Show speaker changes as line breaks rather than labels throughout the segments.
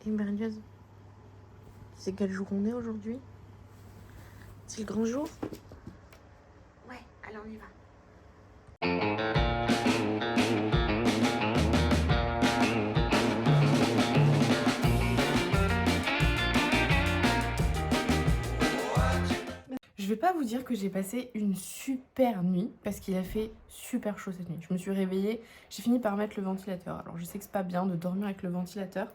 Et merguez, c'est quel jour on est aujourd'hui? C'est le grand jour? Ouais, allez on y va. Je vais pas vous dire que j'ai passé une super nuit parce qu'il a fait super chaud cette nuit. Je me suis réveillée, j'ai fini par mettre le ventilateur. Alors je sais que c'est pas bien de dormir avec le ventilateur,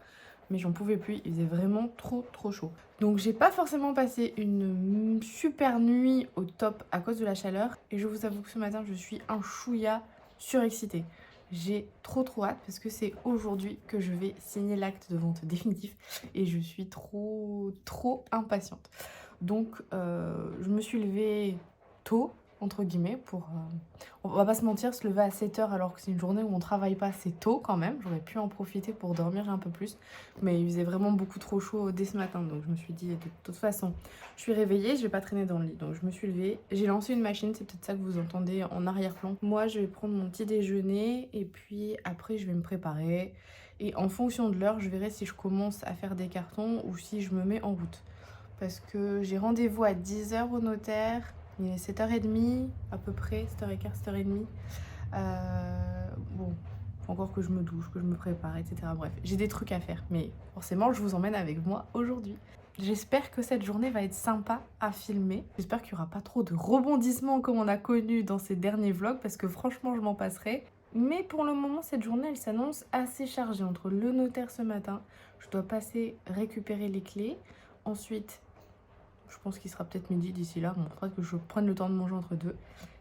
mais j'en pouvais plus, il faisait vraiment trop chaud. Donc j'ai pas forcément passé une super nuit au top à cause de la chaleur. Et je vous avoue que ce matin je suis un chouïa surexcitée. J'ai trop hâte parce que c'est aujourd'hui que je vais signer l'acte de vente définitif et je suis trop impatiente. Donc je me suis levée tôt, entre guillemets, pour... on va pas se mentir, se lever à 7h alors que c'est une journée où on travaille pas, c'est tôt quand même. J'aurais pu en profiter pour dormir un peu plus. Mais il faisait vraiment beaucoup trop chaud dès ce matin. Donc je me suis dit, de toute façon, je suis réveillée, je vais pas traîner dans le lit. Donc je me suis levée, j'ai lancé une machine, c'est peut-être ça que vous entendez en arrière-plan. Moi, je vais prendre mon petit déjeuner et puis après, je vais me préparer. Et en fonction de l'heure, je verrai si je commence à faire des cartons ou si je me mets en route. Parce que j'ai rendez-vous à 10h au notaire, il est 7h30 à peu près, 7h15, 7h30. Bon, faut encore que je me douche, que je me prépare, etc. Bref, j'ai des trucs à faire, mais forcément je vous emmène avec moi aujourd'hui. J'espère que cette journée va être sympa à filmer. J'espère qu'il n'y aura pas trop de rebondissements comme on a connu dans ces derniers vlogs, parce que franchement je m'en passerai. Mais pour le moment, cette journée, elle s'annonce assez chargée. Entre le notaire ce matin, je dois passer récupérer les clés. Ensuite, je pense qu'il sera peut-être midi d'ici là. Bon, il faudra que je prenne le temps de manger entre deux.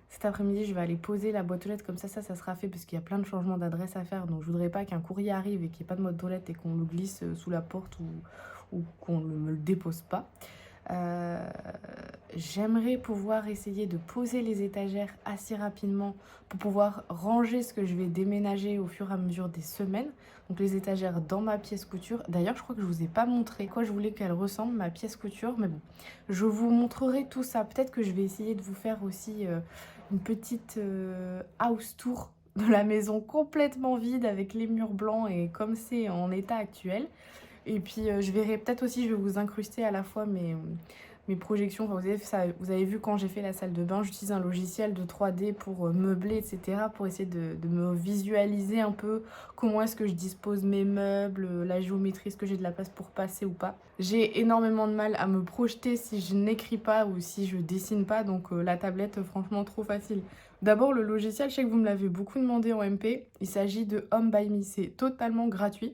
Cet après-midi, je vais aller poser la boîte aux lettres. Comme ça sera fait parce qu'il y a plein de changements d'adresse à faire. Donc, je voudrais pas qu'un courrier arrive et qu'il n'y ait pas de boîte aux lettres et qu'on le glisse sous la porte ou qu'on ne me le dépose pas. J'aimerais pouvoir essayer de poser les étagères assez rapidement pour pouvoir ranger ce que je vais déménager au fur et à mesure des semaines. Donc les étagères dans ma pièce couture. D'ailleurs, je crois que je vous ai pas montré quoi je voulais qu'elle ressemble, ma pièce couture. Mais bon, je vous montrerai tout ça. Peut-être que je vais essayer de vous faire aussi une petite house tour de la maison complètement vide avec les murs blancs et comme c'est en état actuel. Et puis je verrai peut-être aussi, je vais vous incruster à la fois mes projections. Enfin, vous avez vu quand j'ai fait la salle de bain, j'utilise un logiciel de 3D pour meubler, etc. Pour essayer de me visualiser un peu comment est-ce que je dispose mes meubles, la géométrie, est-ce que j'ai de la place pour passer ou pas. J'ai énormément de mal à me projeter si je n'écris pas ou si je dessine pas, donc la tablette, franchement, trop facile. D'abord, le logiciel, je sais que vous me l'avez beaucoup demandé en MP, il s'agit de Home by Me, c'est totalement gratuit.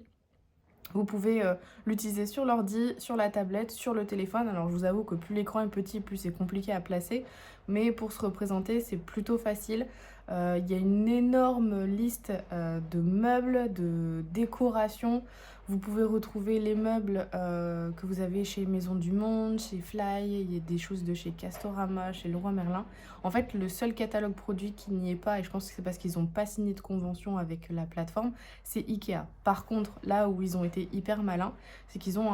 Vous pouvez l'utiliser sur l'ordi, sur la tablette, sur le téléphone. Alors je vous avoue que plus l'écran est petit, plus c'est compliqué à placer. Mais pour se représenter, c'est plutôt facile. Il y a une énorme liste de meubles, de décorations. Vous pouvez retrouver les meubles que vous avez chez Maison du Monde, chez Fly. Il y a des choses de chez Castorama, chez Leroy Merlin. En fait, le seul catalogue produit qui n'y est pas, et je pense que c'est parce qu'ils n'ont pas signé de convention avec la plateforme, c'est Ikea. Par contre, là où ils ont été hyper malins, c'est qu'ils ont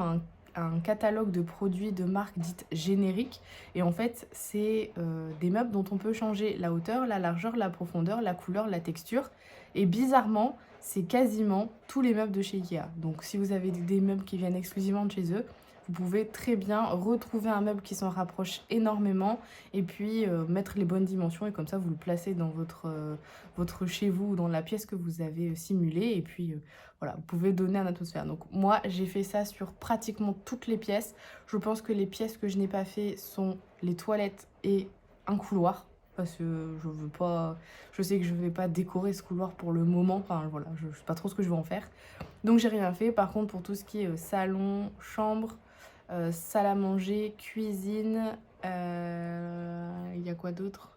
un catalogue de produits de marques dites génériques. Et en fait, c'est des meubles dont on peut changer la hauteur, la largeur, la profondeur, la couleur, la texture. Et bizarrement, c'est quasiment tous les meubles de chez Ikea. Donc si vous avez des meubles qui viennent exclusivement de chez eux, vous pouvez très bien retrouver un meuble qui s'en rapproche énormément et puis mettre les bonnes dimensions et comme ça vous le placez dans votre chez vous ou dans la pièce que vous avez simulée et puis voilà, vous pouvez donner une atmosphère. Donc moi j'ai fait ça sur pratiquement toutes les pièces. Je pense que les pièces que je n'ai pas fait sont les toilettes et un couloir parce que je veux pas, je sais que je vais pas décorer ce couloir pour le moment, enfin voilà, je sais pas trop ce que je vais en faire. Donc j'ai rien fait. Par contre pour tout ce qui est salon, chambre, salle à manger, cuisine, il y a quoi d'autre?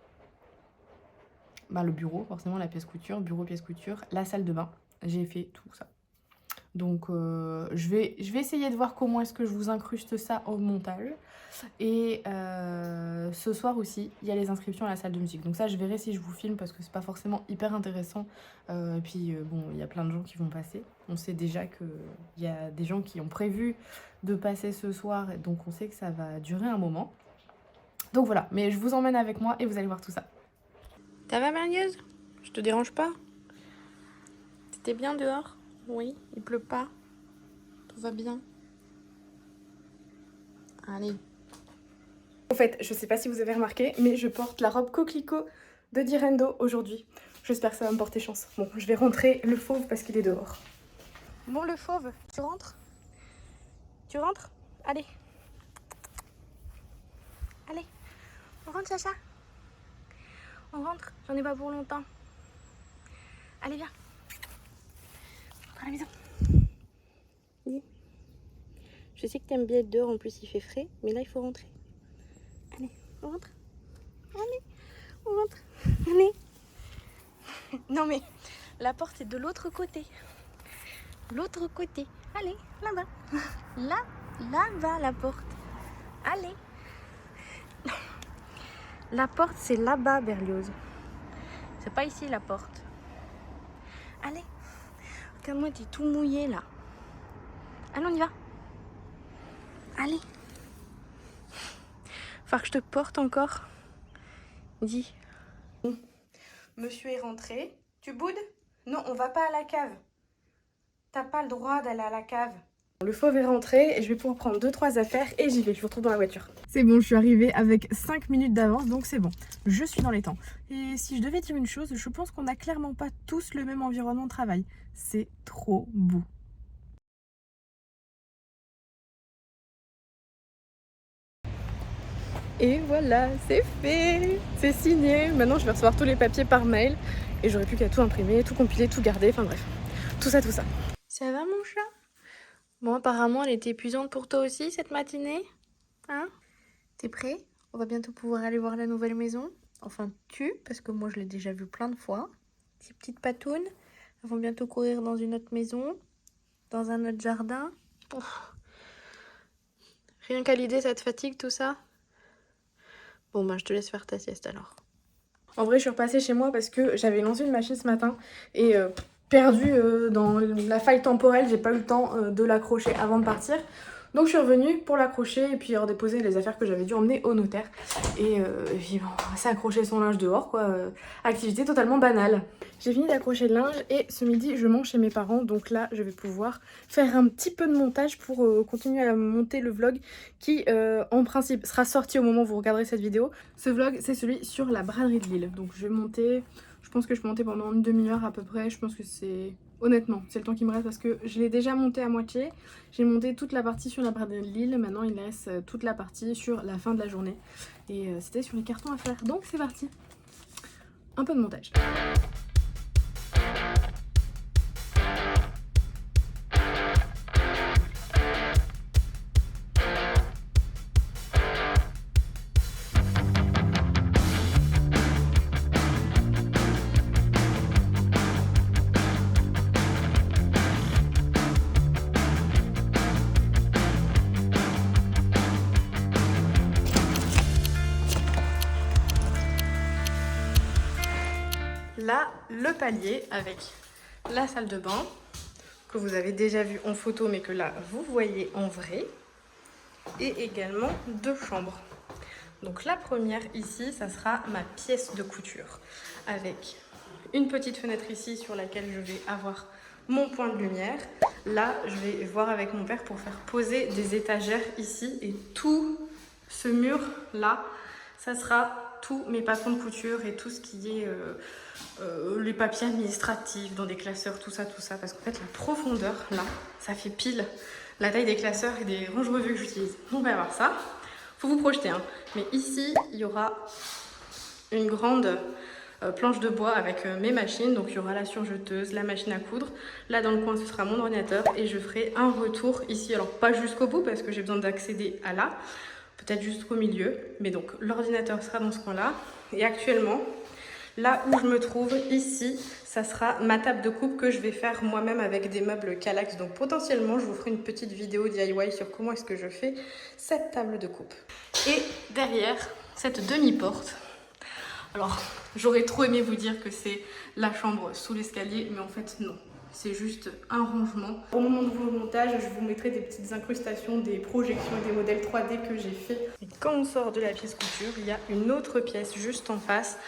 Bah, le bureau, forcément la pièce couture, bureau, pièce couture, la salle de bain, j'ai fait tout ça. Donc je vais essayer de voir comment est-ce que je vous incruste ça au montage. Et ce soir aussi, il y a les inscriptions à la salle de musique. Donc ça, je verrai si je vous filme parce que c'est pas forcément hyper intéressant. Et puis bon, il y a plein de gens qui vont passer. On sait déjà qu'il y a des gens qui ont prévu de passer ce soir. Donc on sait que ça va durer un moment. Donc voilà, mais je vous emmène avec moi et vous allez voir tout ça. Ça va, Magnus? Je te dérange pas? C'était bien dehors? Oui, il pleut pas? Tout va bien? Allez. En fait, je sais pas si vous avez remarqué, mais je porte la robe coquelicot de Direndo aujourd'hui. J'espère que ça va me porter chance. Bon, je vais rentrer le fauve parce qu'il est dehors. Bon, le fauve, tu rentres? Tu rentres? Allez. Allez, on rentre, Chacha. On rentre, j'en ai pas pour longtemps. Allez, viens. On rentre à la maison. Dis. Je sais que t'aimes bien être dehors, en plus il fait frais, mais là il faut rentrer. Allez, on rentre. Allez, on rentre. Allez. Non mais, la porte est de l'autre côté. L'autre côté. Allez, là-bas. Là-bas la porte. Allez. La porte c'est là-bas, Berlioz. C'est pas ici la porte. Allez. Regarde-moi, t'es tout mouillé là. Allez, on y va. Allez. Faut que je te porte encore. Dis. Monsieur est rentré. Tu boudes? Non, on va pas à la cave. T'as pas le droit d'aller à la cave. Le fauve est rentré et je vais pouvoir prendre 2-3 affaires et j'y vais. Je vous retrouve dans la voiture. C'est bon, je suis arrivée avec 5 minutes d'avance, donc c'est bon. Je suis dans les temps. Et si je devais dire une chose, je pense qu'on n'a clairement pas tous le même environnement de travail. C'est trop beau. Et voilà, c'est fait, c'est signé. Maintenant, je vais recevoir tous les papiers par mail et j'aurai plus qu'à tout imprimer, tout compiler, tout garder, enfin bref, tout ça, tout ça. Ça va, mon chat? Bon, apparemment, elle était épuisante pour toi aussi, cette matinée. Hein? T'es prêt? On va bientôt pouvoir aller voir la nouvelle maison. Enfin, parce que moi, je l'ai déjà vue plein de fois. Ces petites patounes, elles vont bientôt courir dans une autre maison, dans un autre jardin. Ouf. Rien qu'à l'idée, ça te fatigue, tout ça? Bon, bah, je te laisse faire ta sieste alors. En vrai, je suis repassée chez moi parce que j'avais lancé une machine ce matin et perdu dans la faille temporelle, j'ai pas eu le temps de l'accrocher avant de partir. Donc je suis revenue pour l'accrocher et puis redéposer les affaires que j'avais dû emmener au notaire. Et puis bon, c'est accrocher son linge dehors quoi, activité totalement banale. J'ai fini d'accrocher le linge et ce midi je mange chez mes parents. Donc là je vais pouvoir faire un petit peu de montage pour continuer à monter le vlog qui en principe sera sorti au moment où vous regarderez cette vidéo. Ce vlog c'est celui sur la braderie de Lille. Donc je vais monter, je pense que je peux monter pendant une demi-heure à peu près. Je pense que c'est... Honnêtement, c'est le temps qui me reste parce que je l'ai déjà monté à moitié. J'ai monté toute la partie sur la braderie de Lille. Maintenant, il reste toute la partie sur la fin de la journée. Et c'était sur les cartons à faire. Donc, c'est parti. Un peu de montage. Là, le palier avec la salle de bain que vous avez déjà vu en photo mais que là vous voyez en vrai, et également 2 chambres. Donc la première ici, ça sera ma pièce de couture avec une petite fenêtre ici sur laquelle je vais avoir mon point de lumière. Là, je vais voir avec mon père pour faire poser des étagères ici et tout ce mur là, ça sera tous mes patrons de couture et tout ce qui est les papiers administratifs dans des classeurs, tout ça, parce qu'en fait la profondeur là, ça fait pile la taille des classeurs et des range-revues que j'utilise. On va voir ça, faut vous projeter hein. Mais ici il y aura une grande planche de bois avec mes machines, donc il y aura la surjeteuse, la machine à coudre. Là dans le coin ce sera mon ordinateur et je ferai un retour ici, alors pas jusqu'au bout parce que j'ai besoin d'accéder à là, peut-être jusqu'au milieu, mais donc l'ordinateur sera dans ce coin là. Et actuellement là où je me trouve ici, ça sera ma table de coupe que je vais faire moi-même avec des meubles Kallax. Donc potentiellement je vous ferai une petite vidéo DIY sur comment est-ce que je fais cette table de coupe. Et derrière cette demi-porte, alors j'aurais trop aimé vous dire que c'est la chambre sous l'escalier, mais en fait non. C'est juste un rangement. Au moment de vos montages, je vous mettrai des petites incrustations, des projections et des modèles 3D que j'ai fait. Et quand on sort de la pièce couture, il y a une autre pièce juste en face.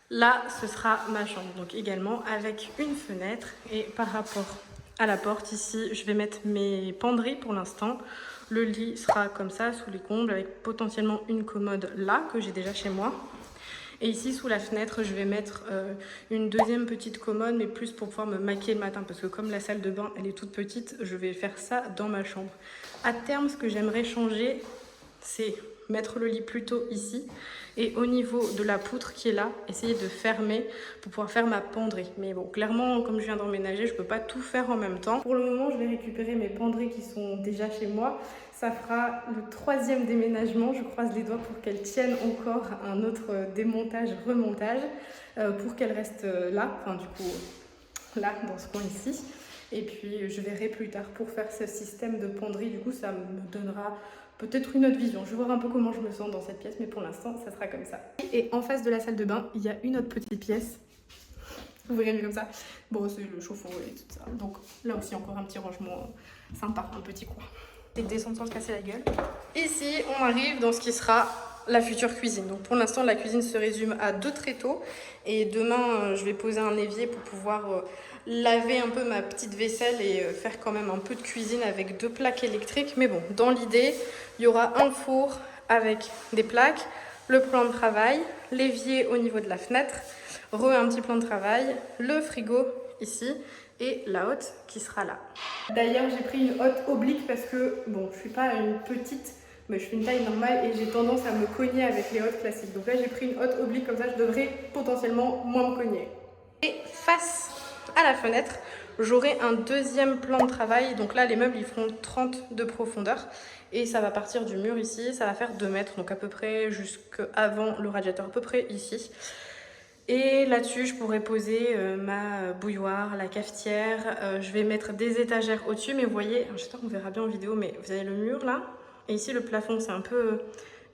Là, ce sera ma chambre, donc également avec une fenêtre. Et par rapport
à la porte ici, je vais mettre mes penderies pour l'instant. Le lit sera comme ça, sous les combles, avec potentiellement une commode là, que j'ai déjà chez moi. Et ici, sous la fenêtre, je vais mettre une deuxième petite commode, mais plus pour pouvoir me maquiller le matin. Parce que comme la salle de bain, elle est toute petite, je vais faire ça dans ma chambre. À terme, ce que j'aimerais changer, c'est mettre le lit plutôt ici. Et au niveau de la poutre qui est là, essayer de fermer pour pouvoir faire ma penderie. Mais bon, clairement, comme je viens d'emménager, je ne peux pas tout faire en même temps. Pour le moment, je vais récupérer mes penderies qui sont déjà chez moi. Ça fera le 3e déménagement. Je croise les doigts pour qu'elles tiennent encore un autre démontage, remontage, pour qu'elles restent là, enfin du coup là, dans ce coin ici. Et puis je verrai plus tard pour faire ce système de penderie. Du coup, ça me donnera peut-être une autre vision. Je vais voir un peu comment je me sens dans cette pièce, mais pour l'instant, ça sera comme ça. Et en face de la salle de bain, il y a une autre petite pièce. Vous verrez mieux comme ça. Bon, c'est le chauffe-eau et tout ça. Donc là aussi, encore un petit rangement sympa, un petit coin. Et descendre sans se casser la gueule. Ici, on arrive dans ce qui sera la future cuisine. Donc pour l'instant, la cuisine se résume à 2 tréteaux. Et demain, je vais poser un évier pour pouvoir laver un peu ma petite vaisselle et faire quand même un peu de cuisine avec 2 plaques électriques. Mais bon, dans l'idée, il y aura un four avec des plaques, le plan de travail, l'évier au niveau de la fenêtre, un petit plan de travail, le frigo ici et la hotte qui sera là. D'ailleurs, j'ai pris une hotte oblique parce que, bon, je suis pas une petite, mais je suis une taille normale et j'ai tendance à me cogner avec les hottes classiques. Donc là, j'ai pris une hotte oblique, comme ça, je devrais potentiellement moins me cogner. Et face à la fenêtre, j'aurai un 2e plan de travail. Donc là, les meubles, ils feront 30 de profondeur. Et ça va partir du mur ici, ça va faire 2 mètres, donc à peu près jusqu'avant le radiateur, à peu près ici. Et là-dessus, je pourrais poser ma bouilloire, la cafetière. Je vais mettre des étagères au-dessus, mais vous voyez, j'espère qu'on verra bien en vidéo, mais vous avez le mur là. Et ici, le plafond, c'est un peu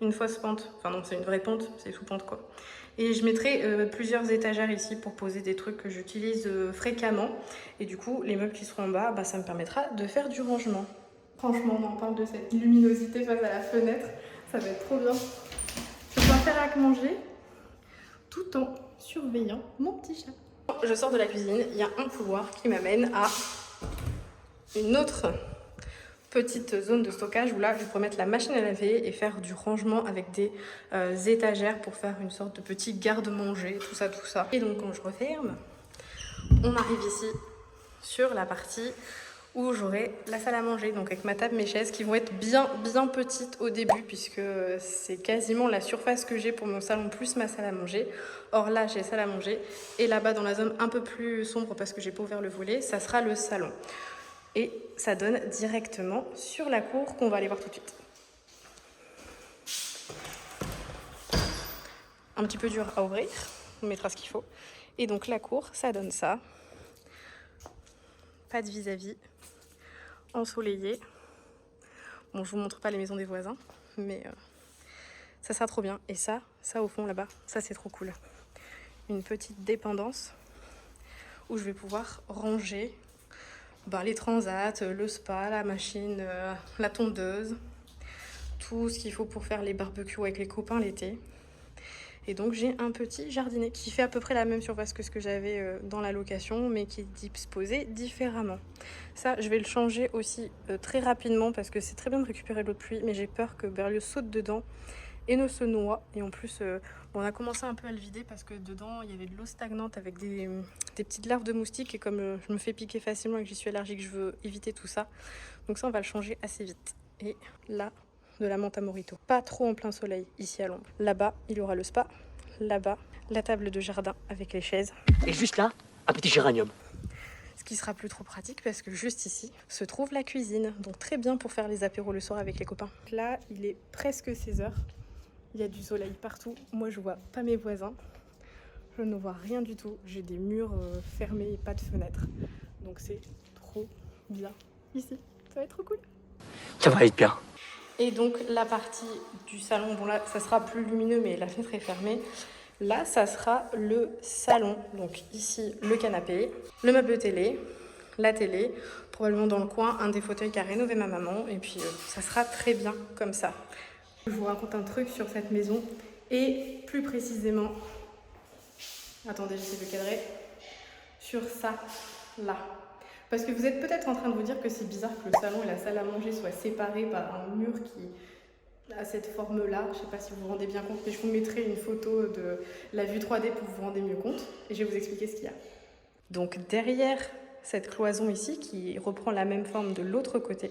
une fausse pente. Enfin non, c'est une vraie pente, c'est sous pente quoi. Et je mettrai plusieurs étagères ici pour poser des trucs que j'utilise fréquemment. Et du coup, les meubles qui seront en bas, bah, ça me permettra de faire du rangement. Franchement, on en parle de cette luminosité face à la fenêtre. Ça va être trop bien. Je vais pouvoir faire à manger tout en surveillant mon petit chat. Je sors de la cuisine, il y a un couloir qui m'amène à une autre petite zone de stockage où là je pourrais mettre la machine à laver et faire du rangement avec des étagères pour faire une sorte de petit garde-manger, tout ça, tout ça. Et donc quand je referme, on arrive ici sur la partie où j'aurai la salle à manger, donc avec ma table, mes chaises qui vont être bien petites au début puisque c'est quasiment la surface que j'ai pour mon salon plus ma salle à manger. Or là j'ai salle à manger et là-bas dans la zone un peu plus sombre parce que j'ai pas ouvert le volet, ça sera le salon. Et ça donne directement sur la cour qu'on va aller voir tout de suite. Un petit peu dur à ouvrir, on mettra ce qu'il faut. Et donc la cour, ça donne ça. Pas de vis-à-vis. Ensoleillé. Bon, je vous montre pas les maisons des voisins, mais ça sera trop bien. Et ça au fond là-bas, ça c'est trop cool. Une petite dépendance où je vais pouvoir ranger les transats, le spa, la machine, la tondeuse, tout ce qu'il faut pour faire les barbecues avec les copains l'été. Et donc j'ai un petit jardinet qui fait à peu près la même surface que ce que j'avais dans la location, mais qui est disposé différemment. Ça, je vais le changer aussi très rapidement parce que c'est très bien de récupérer l'eau de pluie, mais j'ai peur que Berlioz saute dedans et ne se noie. Et en plus, on a commencé un peu à le vider parce que dedans, il y avait de l'eau stagnante avec des petites larves de moustiques. Et comme je me fais piquer facilement et que j'y suis allergique, je veux éviter tout ça. Donc ça, on va le changer assez vite. Et là, de la menthe à mojito. Pas trop en plein soleil, ici à l'ombre. Là-bas, il y aura le spa. Là-bas, la table de jardin avec les chaises.
Et juste là, un petit géranium.
Ce qui sera plus trop pratique parce que juste ici se trouve la cuisine. Donc très bien pour faire les apéros le soir avec les copains. Là, il est presque 16h. Il y a du soleil partout. Moi, je vois pas mes voisins. Je ne vois rien du tout. J'ai des murs fermés et pas de fenêtres. Donc c'est trop bien ici. Ça va être trop cool.
Ça va être bien.
Et donc la partie du salon, bon là ça sera plus lumineux mais la fenêtre est fermée. Là ça sera le salon, donc ici le canapé, le meuble télé, la télé, probablement dans le coin un des fauteuils qu'a rénové ma maman et puis ça sera très bien comme ça. Je vous raconte un truc sur cette maison et plus précisément, attendez j'essaie de cadrer, sur ça là. Parce que vous êtes peut-être en train de vous dire que c'est bizarre que le salon et la salle à manger soient séparés par un mur qui a cette forme-là. Je ne sais pas si vous vous rendez bien compte, mais je vous mettrai une photo de la vue 3D pour vous rendre mieux compte. Et je vais vous expliquer ce qu'il y a. Donc derrière cette cloison ici, qui reprend la même forme de l'autre côté,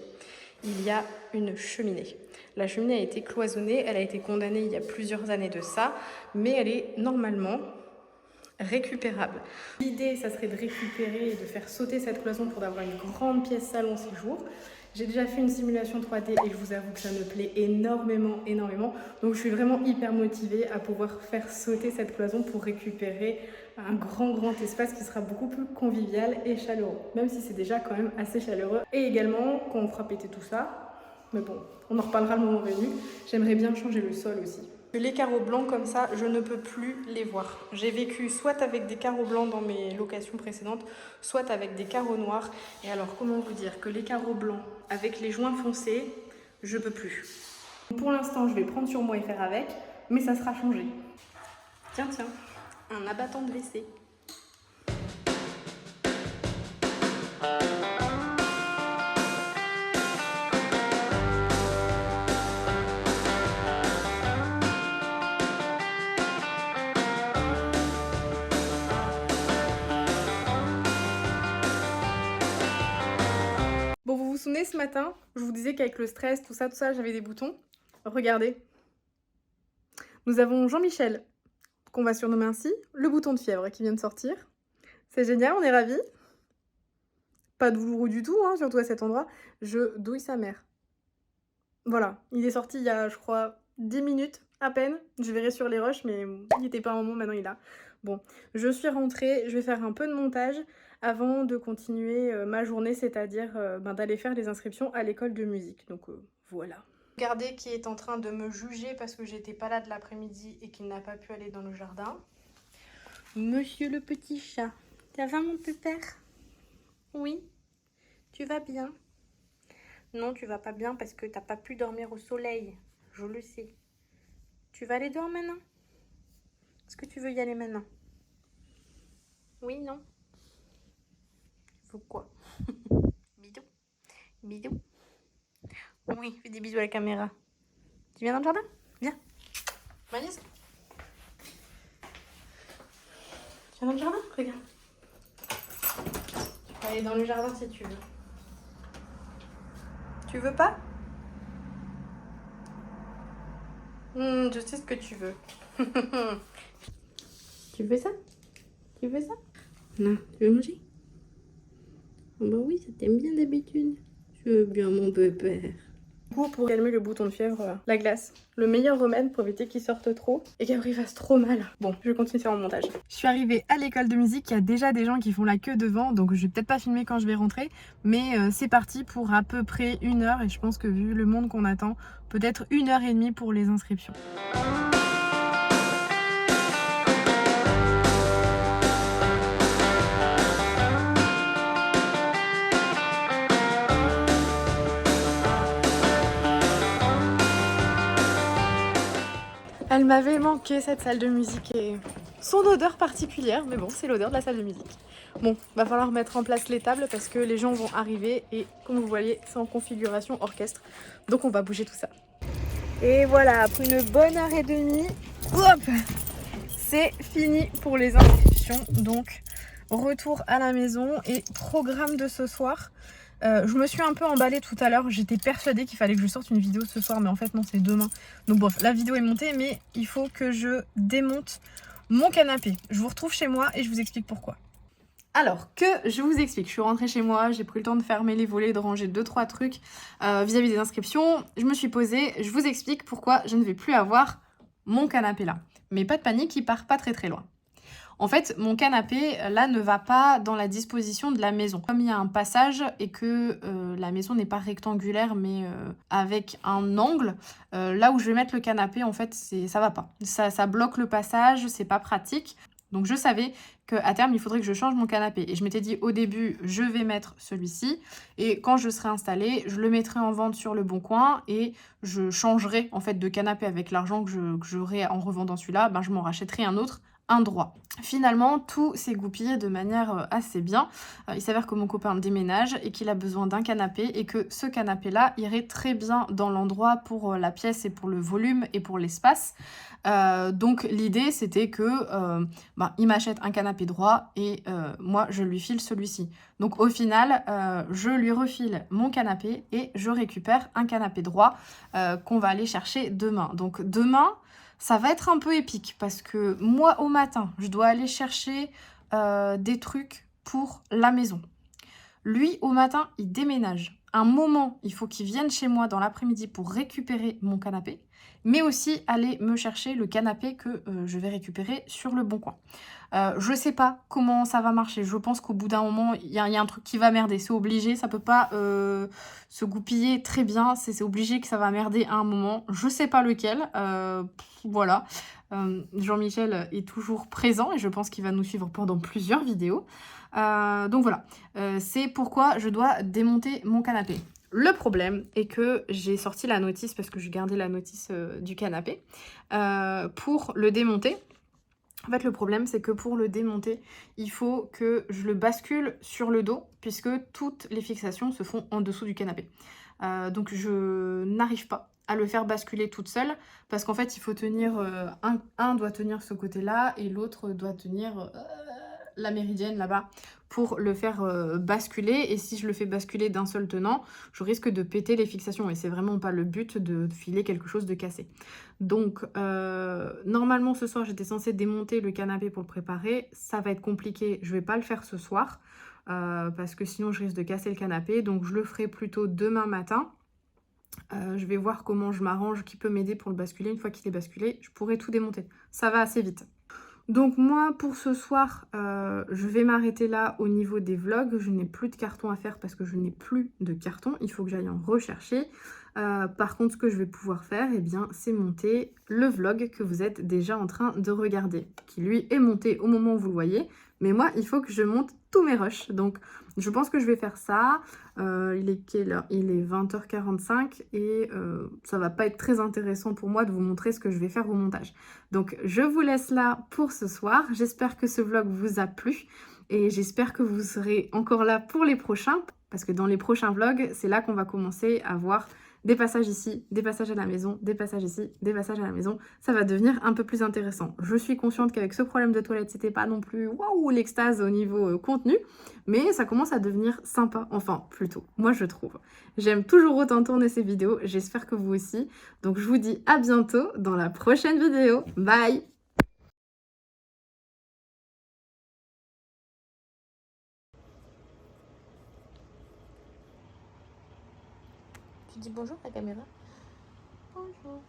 il y a une cheminée. La cheminée a été cloisonnée, elle a été condamnée il y a plusieurs années de ça, mais elle est normalement récupérable. L'idée, ça serait de récupérer et de faire sauter cette cloison pour avoir une grande pièce salon séjour. J'ai déjà fait une simulation 3D et je vous avoue que ça me plaît énormément. Donc je suis vraiment hyper motivée à pouvoir faire sauter cette cloison pour récupérer un grand espace qui sera beaucoup plus convivial et chaleureux. Même si c'est déjà quand même assez chaleureux. Et également, quand on fera péter tout ça, mais bon, on en reparlera le moment venu, j'aimerais bien changer le sol aussi. Les carreaux blancs comme ça, je ne peux plus les voir. J'ai vécu soit avec des carreaux blancs dans mes locations précédentes, soit avec des carreaux noirs. Et alors, comment vous dire que les carreaux blancs avec les joints foncés, je peux plus. Pour l'instant, je vais prendre sur moi et faire avec, mais ça sera changé. Tiens, un abattant de WC. Bon, vous vous souvenez ce matin, je vous disais qu'avec le stress, tout ça, j'avais des boutons. Regardez. Nous avons Jean-Michel, qu'on va surnommer ainsi, le bouton de fièvre qui vient de sortir. C'est génial, on est ravis. Pas douloureux du tout, hein, surtout à cet endroit. Je douille sa mère. Voilà, il est sorti il y a, je crois, 10 minutes à peine. Je verrai sur les rushs, mais il n'était pas un moment, maintenant il est là. Bon, je suis rentrée, je vais faire un peu de montage avant de continuer ma journée, c'est-à-dire d'aller faire les inscriptions à l'école de musique. Donc voilà. Regardez qui est en train de me juger parce que j'étais pas là de l'après-midi et qu'il n'a pas pu aller dans le jardin. Monsieur le petit chat, ça va mon pépère? Oui? Tu vas bien? Non, tu vas pas bien parce que t'as pas pu dormir au soleil. Je le sais. Tu vas aller dehors maintenant? Est-ce que tu veux y aller maintenant? Oui, non? Il faut quoi? Bisous. Bisous. Oui, fais des bisous à la caméra. Tu viens dans le jardin? Viens. Magnus. Tu viens dans le jardin? Regarde. Tu peux aller dans le jardin si tu veux. Tu veux pas? Je sais ce que tu veux. Tu veux ça? Tu veux ça? Non, tu veux manger? Oh bah oui, ça t'aime bien d'habitude. Je veux bien mon pépère. Pour calmer le bouton de fièvre, la glace. Le meilleur remède pour éviter qu'il sorte trop et qu'après il fasse trop mal. Bon, je vais continuer de faire mon montage. Je suis arrivée à l'école de musique, il y a déjà des gens qui font la queue devant, donc je vais peut-être pas filmer quand je vais rentrer, mais c'est parti pour à peu près 1 heure et je pense que vu le monde qu'on attend, peut-être 1h30 pour les inscriptions. Elle m'avait manqué cette salle de musique et son odeur particulière, mais bon, c'est l'odeur de la salle de musique. Bon, va falloir mettre en place les tables parce que les gens vont arriver et comme vous voyez, c'est en configuration orchestre. Donc on va bouger tout ça. Et voilà, après une bonne heure et demie, hop, c'est fini pour les inscriptions. Donc retour à la maison et programme de ce soir. Je me suis un peu emballée tout à l'heure, j'étais persuadée qu'il fallait que je sorte une vidéo ce soir, mais en fait non, c'est demain. Donc bref, la vidéo est montée, mais il faut que je démonte mon canapé. Je vous retrouve chez moi et je vous explique pourquoi. Alors, que je vous explique, je suis rentrée chez moi, j'ai pris le temps de fermer les volets, de ranger 2-3 trucs vis-à-vis des inscriptions. Je me suis posée, je vous explique pourquoi je ne vais plus avoir mon canapé là. Mais pas de panique, il part pas très loin. En fait, mon canapé, là, ne va pas dans la disposition de la maison. Comme il y a un passage et que la maison n'est pas rectangulaire, mais avec un angle, là où je vais mettre le canapé, en fait, ça va pas. Ça bloque le passage, c'est pas pratique. Donc, je savais qu'à terme, il faudrait que je change mon canapé. Et je m'étais dit, au début, je vais mettre celui-ci. Et quand je serai installée, je le mettrai en vente sur le Bon Coin et je changerai, en fait, de canapé avec l'argent que j'aurai en revendant celui-là. Ben, je m'en rachèterai un autre
un droit. Finalement, tout s'est goupillé de manière assez bien. Il s'avère que mon copain déménage et qu'il a besoin d'un canapé et que ce canapé-là irait très bien dans l'endroit pour la pièce et pour le volume et pour l'espace. Donc l'idée, c'était que il m'achète un canapé droit et moi, je lui file celui-ci. Donc au final, je lui refile mon canapé et je récupère un canapé droit qu'on va aller chercher demain. Donc demain, ça va être un peu épique parce que moi, au matin, je dois aller chercher des trucs pour la maison. Lui, au matin, il déménage. Un moment, il faut qu'il vienne chez moi dans l'après-midi pour récupérer mon canapé, mais aussi aller me chercher le canapé que je vais récupérer sur le Bon Coin. Je sais pas comment ça va marcher. Je pense qu'au bout d'un moment, il y a un truc qui va merder. C'est obligé, ça peut pas se goupiller très bien. C'est obligé que ça va merder à un moment. Je sais pas lequel. Voilà. Jean-Michel est toujours présent et je pense qu'il va nous suivre pendant plusieurs vidéos. Donc voilà, c'est pourquoi je dois démonter mon canapé. Le problème est que j'ai sorti la notice, parce que j'ai gardé la notice du canapé, pour le démonter. En fait, le problème, c'est que pour le démonter, il faut que je le bascule sur le dos, puisque toutes les fixations se font en dessous du canapé. Donc je n'arrive pas à le faire basculer toute seule, parce qu'en fait, il faut tenir, un doit tenir ce côté-là, et l'autre doit tenir la méridienne là-bas, pour le faire basculer. Et si je le fais basculer d'un seul tenant, je risque de péter les fixations, et c'est vraiment pas le but de filer quelque chose de cassé. Donc normalement ce soir j'étais censée démonter le canapé pour le préparer. Ça va être compliqué, je vais pas le faire ce soir parce que sinon je risque de casser le canapé, donc je le ferai plutôt demain matin. Je vais voir comment je m'arrange, qui peut m'aider pour le basculer. Une fois qu'il est basculé, je pourrai tout démonter, ça va assez vite. Donc moi, pour ce soir, je vais m'arrêter là au niveau des vlogs. Je n'ai plus de carton à faire parce que je n'ai plus de carton. Il faut que j'aille en rechercher. Par contre, ce que je vais pouvoir faire, eh bien, c'est monter le vlog que vous êtes déjà en train de regarder, qui lui est monté au moment où vous le voyez. Mais moi, il faut que je monte tous mes rushs. Donc, je pense que je vais faire ça. Il est quelle heure? Il est 20h45 et ça va pas être très intéressant pour moi de vous montrer ce que je vais faire au montage. Donc, je vous laisse là pour ce soir. J'espère que ce vlog vous a plu et j'espère que vous serez encore là pour les prochains, parce que dans les prochains vlogs, c'est là qu'on va commencer à voir des passages ici, des passages à la maison, des passages ici, des passages à la maison. Ça va devenir un peu plus intéressant. Je suis consciente qu'avec ce problème de toilette, c'était pas non plus waouh l'extase au niveau contenu, mais ça commence à devenir sympa. Enfin, plutôt, moi je trouve. J'aime toujours autant tourner ces vidéos, j'espère que vous aussi. Donc je vous dis à bientôt dans la prochaine vidéo. Bye!
Tu dis bonjour à la caméra. Bonjour.